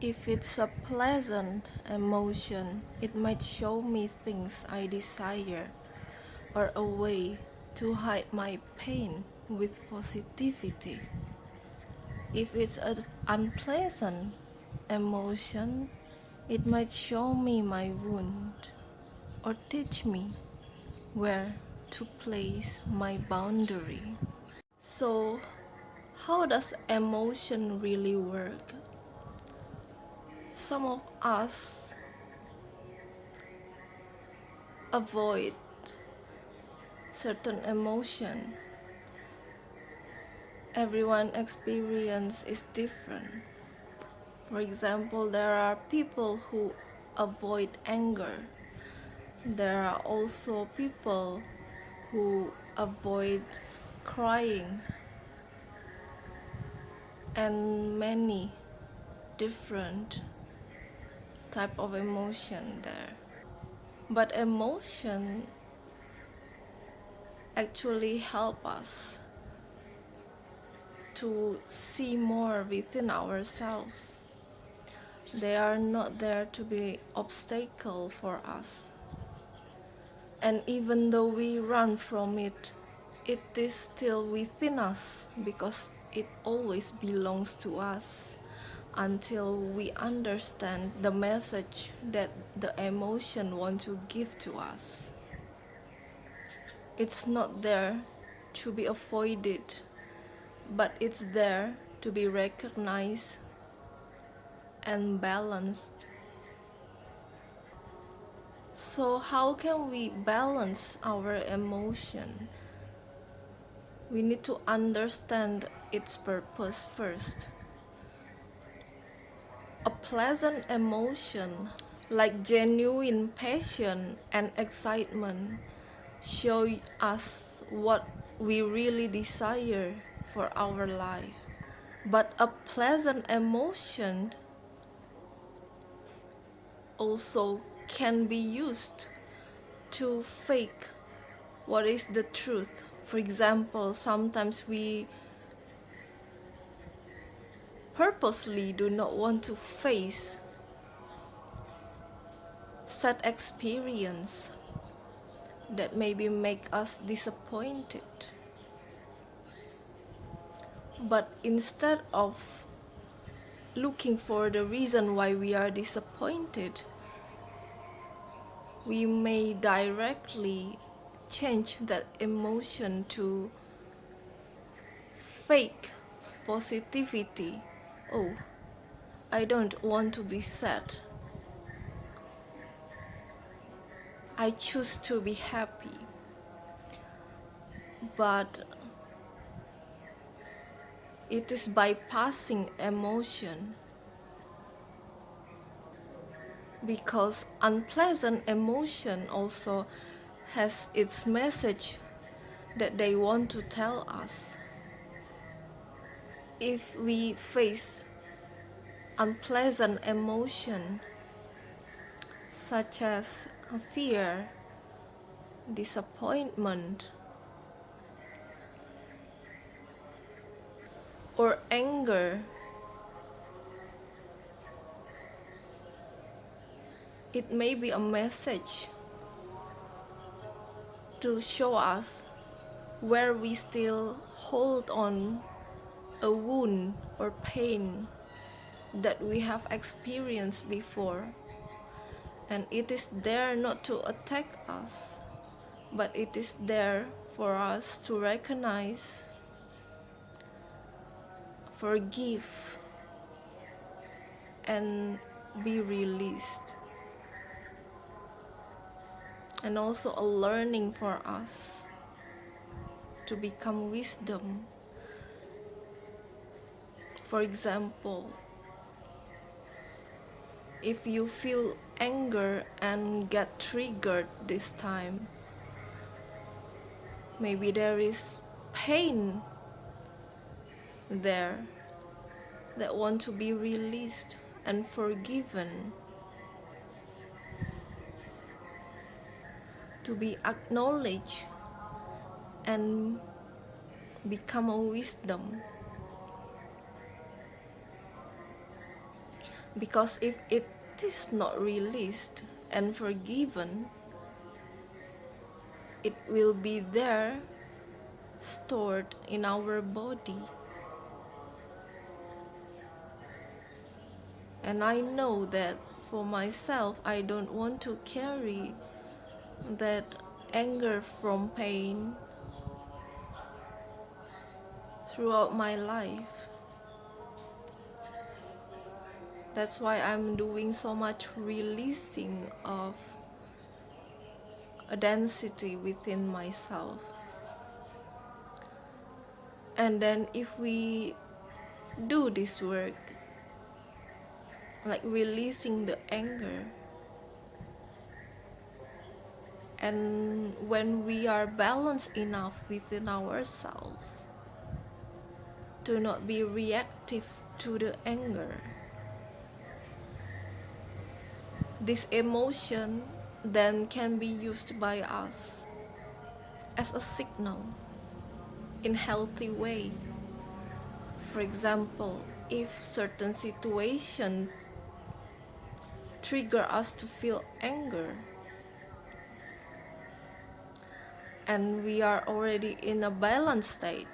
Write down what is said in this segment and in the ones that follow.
If it's a pleasant emotion, it might show me things I desire or a way to hide my pain with positivity. If it's an unpleasant emotion, it might show me my wound or teach me where to place my boundary. So, how does emotion really work? Some of us avoid certain emotion. Everyone's experience is different. For example, there are people who avoid anger. There are also people who avoid crying, and many different type of emotion there. But emotion actually help us to see more within ourselves. They are not there to be obstacle for us. And even though we run from it, it is still within us because it always belongs to us until we understand the message that the emotion wants to give to us. It's not there to be avoided, but it's there to be recognized and balanced. So how can we balance our emotion? We need to understand its purpose first. A pleasant emotion like genuine passion and excitement show us what we really desire for our life. But a pleasant emotion also can be used to fake what is the truth. For example, sometimes we purposely do not want to face sad experience that maybe make us disappointed. But instead of looking for the reason why we are disappointed, we may directly change that emotion to fake positivity. Oh, I don't want to be sad. I choose to be happy. But it is bypassing emotion, because unpleasant emotion also has its message that they want to tell us. If we face unpleasant emotion such as fear, disappointment, or anger, it may be a message to show us where we still hold on a wound or pain that we have experienced before. And it is there not to attack us, but it is there for us to recognize, forgive, and be released. And also a learning for us to become wisdom. For example, if you feel anger and get triggered this time, maybe there is pain there that want to be released and forgiven, to be acknowledged and become a wisdom. Because if it is not released and forgiven, it will be there stored in our body. And I know that for myself, I don't want to carry that anger from pain throughout my life. That's why I'm doing so much releasing of a density within myself. And then if we do this work, like releasing the anger, and when we are balanced enough within ourselves to not be reactive to the anger, this emotion then can be used by us as a signal in healthy way. For example, if certain situation trigger us to feel anger, and we are already in a balanced state,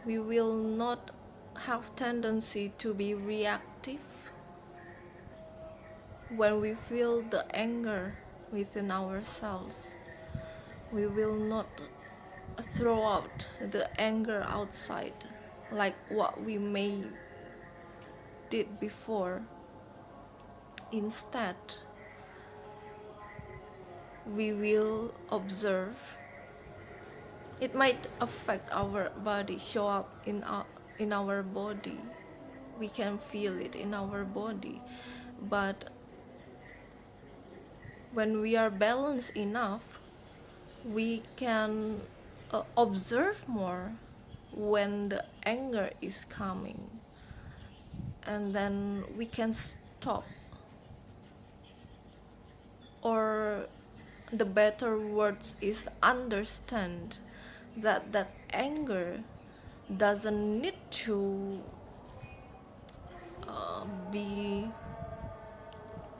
we will not have tendency to be reactive when we feel the anger within ourselves. We will not throw out the anger outside like what we may did before. Instead, we will observe. It might affect our body, show up in our body. We can feel it in our body. But when we are balanced enough, we can observe more when the anger is coming, and then we can stop, or the better words is understand that that anger doesn't need to be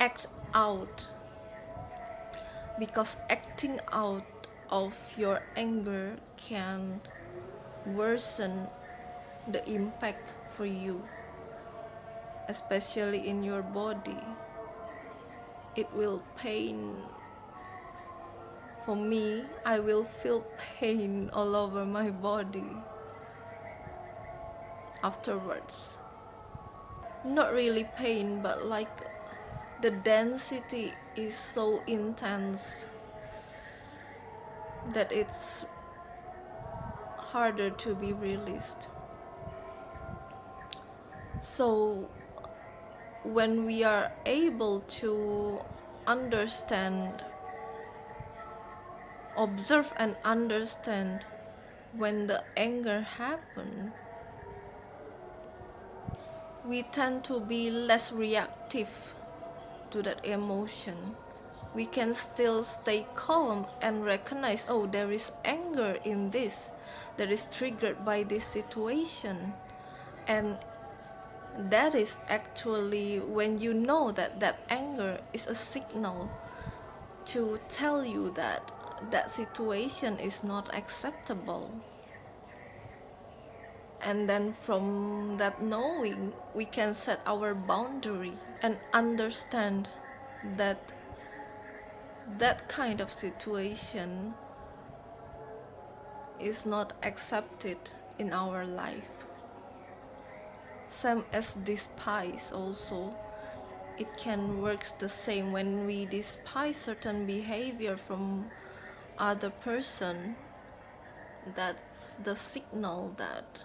act out, because acting out of your anger can worsen the impact for you, especially in your body. It will pain. For me, I will feel pain all over my body afterwards. Not really pain, but like the density is so intense that it's harder to be released. So when we are able to understand, observe and understand when the anger happens, we tend to be less reactive to that emotion. We can still stay calm and recognize, oh, there is anger in this, that is triggered by this situation. And that is actually when you know that that anger is a signal to tell you that that situation is not acceptable. And then from that knowing, we can set our boundary and understand that that kind of situation is not accepted in our life. Same as despise also. It can work the same. When we despise certain behavior from other person, that's the signal that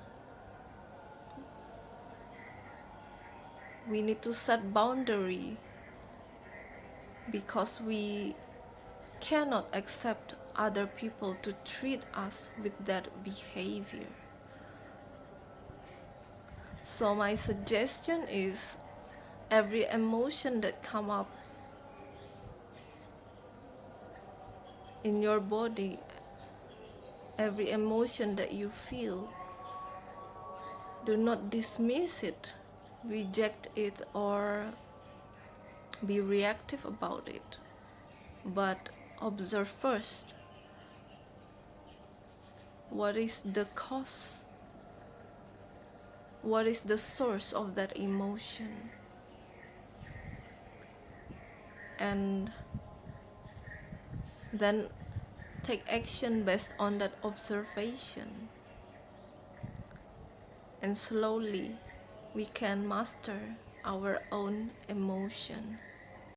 we need to set boundary, because we cannot accept other people to treat us with that behavior. So my suggestion is, every emotion that come up in your body, every emotion that you feel, do not dismiss it, reject it, or be reactive about it, but observe first. What is the cause? What is the source of that emotion? And then take action based on that observation. And slowly we can master our own emotion.